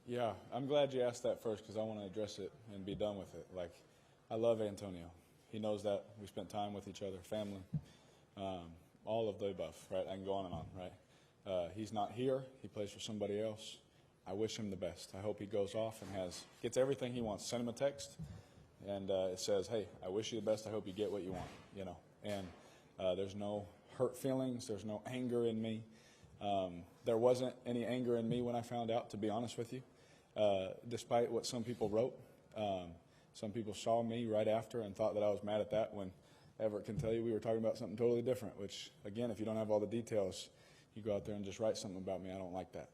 Yeah, I'm glad you asked that first because I want to address it and be done with it. Like, I love Antonio. He knows that. We spent time with each other, family, all of the above, right? I can go on and on, right? He's not here. He plays for somebody else. I wish him the best. I hope he goes off and gets everything he wants. Send him a text, and it says, "Hey, I wish you the best. I hope you get what you want." You know, and there's no hurt feelings. There's no anger in me. There wasn't any anger in me when I found out, to be honest with you, despite what some people wrote. Some people saw me right after and thought that I was mad at that when Everett can tell you we were talking about something totally different, which, again, if you don't have all the details, you go out there and just write something about me. I don't like that.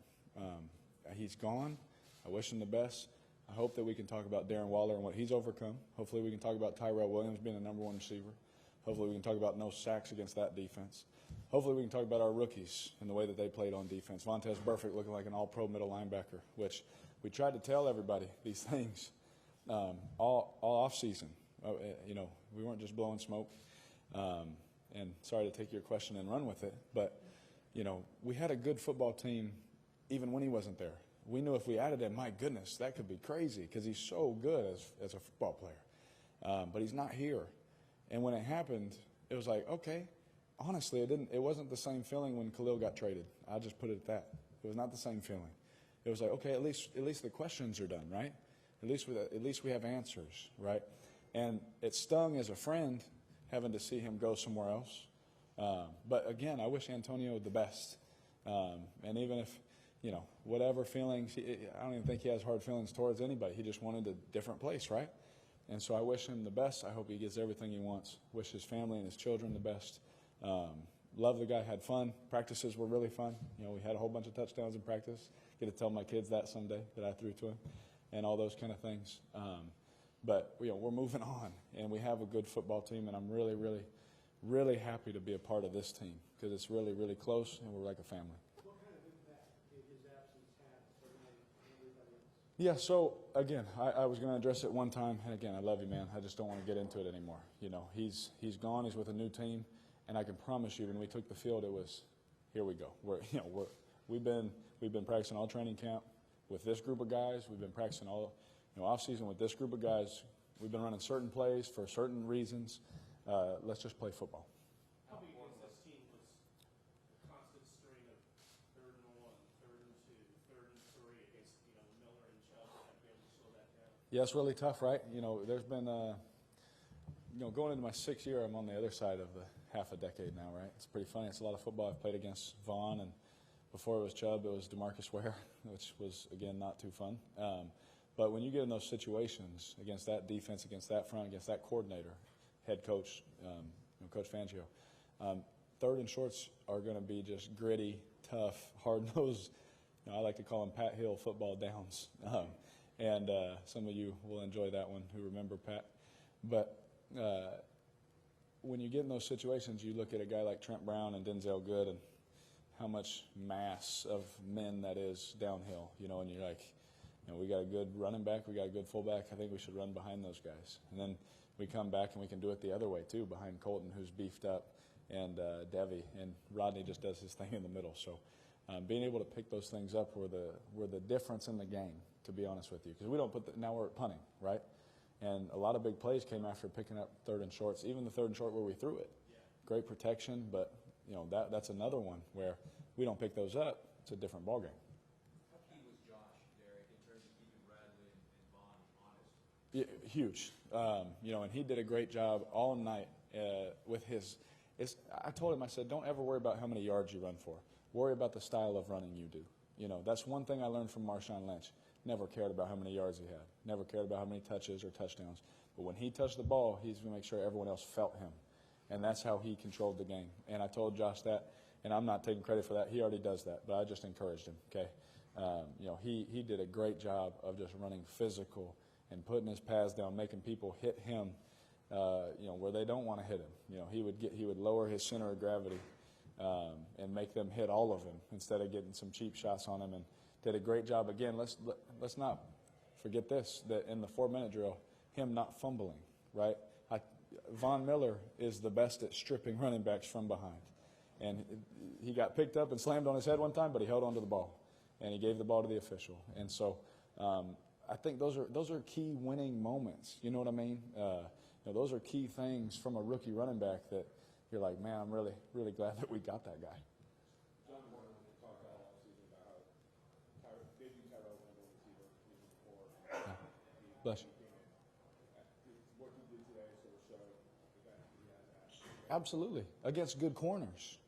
He's gone. I wish him the best. I hope that we can talk about Darren Waller and what he's overcome. Hopefully we can talk about Tyrell Williams being the number one receiver. Hopefully we can talk about no sacks against that defense. Hopefully we can talk about our rookies and the way that they played on defense. Vontaze Burfict looking like an all-pro middle linebacker, which we tried to tell everybody these things all off season. We weren't just blowing smoke. And sorry to take your question and run with it, but we had a good football team even when he wasn't there. We knew if we added him, my goodness, that could be crazy because he's so good as a football player. But he's not here. And when it happened, it was like, okay. Honestly, it wasn't the same feeling when Khalil got traded. I'll just put it at that. It was not the same feeling. It was like, okay, at least the questions are done, right? At least we have answers, right? And it stung as a friend having to see him go somewhere else. But again, I wish Antonio the best. And even if, whatever feelings, I don't even think he has hard feelings towards anybody. He just wanted a different place, right? And so I wish him the best. I hope he gets everything he wants. Wish his family and his children the best. Love the guy, had fun. Practices were really fun. We had a whole bunch of touchdowns in practice. Get to tell my kids that someday that I threw to him and all those kind of things. But we're moving on, and we have a good football team, and I'm really, really, really happy to be a part of this team because it's really, really close, and we're like a family. What kind of impact did his absence have for everybody else? Yeah, so, again, I was going to address it one time, and, again, I love you, man. I just don't want to get into it anymore. He's gone. He's with a new team. And I can promise you, when we took the field, it was, here we go. We've been practicing all training camp with this group of guys. We've been practicing all off season with this group of guys. We've been running certain plays for certain reasons. Let's just play football. How big against this team was the constant string of 3rd and 1, 3rd and 2, 3rd and 3 against Miller and Chubb and be able to slow that down? Yeah, it's really tough, right? There's been going into my 6th year, I'm on the other side of the half a decade now, right? It's pretty funny. It's a lot of football. I've played against Vaughn, and before it was Chubb, it was DeMarcus Ware, which was, again, not too fun. But when you get in those situations against that defense, against that front, against that coordinator, head coach, Coach Fangio, 3rd and shorts are going to be just gritty, tough, hard-nosed. I like to call them Pat Hill football downs. And some of you will enjoy that one who remember Pat. But when you get in those situations, you look at a guy like Trent Brown and Denzel Good and how much mass of men that is downhill, and you're like, we got a good running back, we got a good fullback. I think we should run behind those guys. And then we come back and we can do it the other way, too, behind Colton, who's beefed up, and Devi. And Rodney just does his thing in the middle. So being able to pick those things up were the difference in the game, to be honest with you. Because we don't now we're punting, right? And a lot of big plays came after picking up 3rd and shorts, even the 3rd and short where we threw it. Yeah. Great protection, but that's another one where we don't pick those up. It's a different ballgame. How key was Josh, Derek, in terms of keeping Bradley and Vaughn honest? Yeah, huge. And he did a great job all night with his. I told him, I said, don't ever worry about how many yards you run for. Worry about the style of running you do. That's one thing I learned from Marshawn Lynch. Never cared about how many yards he had. Never cared about how many touches or touchdowns. But when he touched the ball, he's going to make sure everyone else felt him. And that's how he controlled the game. And I told Josh that, and I'm not taking credit for that. He already does that, but I just encouraged him, okay? He did a great job of just running physical and putting his pads down, making people hit him, where they don't want to hit him. He would lower his center of gravity and make them hit all of him instead of getting some cheap shots on him, and did a great job. Again, let's not forget this, that in the 4-minute drill, him not fumbling, right? Von Miller is the best at stripping running backs from behind. And he got picked up and slammed on his head one time, but he held on to the ball, and he gave the ball to the official. And so I think those are key winning moments. You know what I mean? Those are key things from a rookie running back that you're like, man, I'm really, really glad that we got that guy. John Warner talked all season about how they do Tyrell number one receiver even before Bless you. what he did today sort of showed that he has that. Absolutely, against good corners.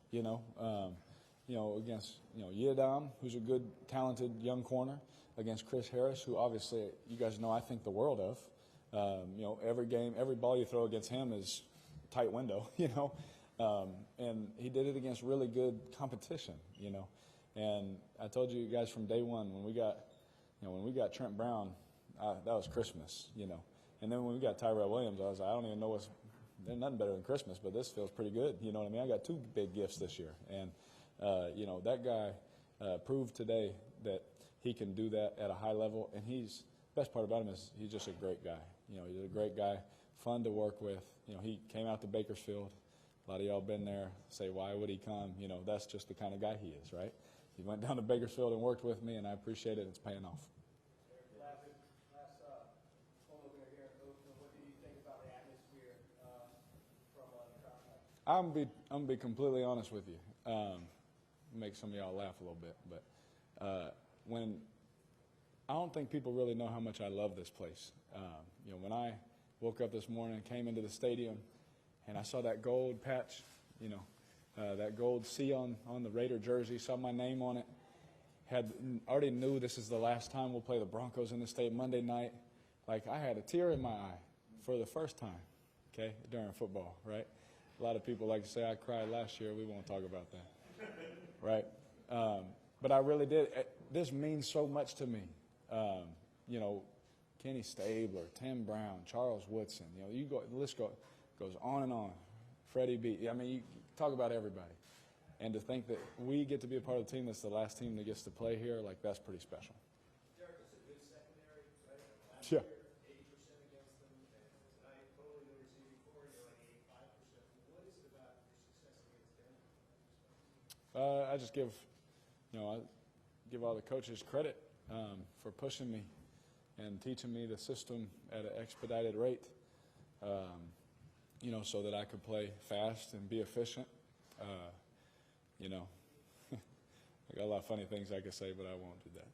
Against Yidam, who's a good, talented young corner, against Chris Harris, who obviously you guys know I think the world of. Every game, every ball you throw against him is a tight window. And he did it against really good competition. And I told you guys from day one when we got Trent Brown, that was Christmas. And then when we got Tyrell Williams, I was like, I don't even know there's nothing better than Christmas, but this feels pretty good. You know what I mean? I got two big gifts this year, and that guy proved today that he can do that at a high level. And best part about him is he's just a great guy. He's a great guy, fun to work with. He came out to Bakersfield. A lot of y'all been there. Say, why would he come? That's just the kind of guy he is, right? He went down to Bakersfield and worked with me, and I appreciate it. It's paying off. Last home opener here in Oakland, what do you think about the atmosphere from the crowd? I'm gonna be completely honest with you. Make some of y'all laugh a little bit, but when I don't think people really know how much I love this place. When I woke up this morning, came into the stadium, and I saw that gold patch, that gold C on the Raider jersey, saw my name on it, already knew this is the last time we'll play the Broncos in the state Monday night. Like, I had a tear in my eye for the first time, okay, during football, right? A lot of people like to say I cried last year. We won't talk about that, right? But I really did. This means so much to me. Kenny Stabler, Tim Brown, Charles Woodson. The list goes on and on. Freddie B. I mean, you talk about everybody. And to think that we get to be a part of the team that's the last team that gets to play here, like, that's pretty special. Derek, it's a good secondary, right? Last Yeah. year, 80% against them, and tonight, totally no receiving core, you're like 85%. What is it about your success against them? I just give all the coaches credit for pushing me and teaching me the system at an expedited rate, so that I could play fast and be efficient. I got a lot of funny things I could say, but I won't do that.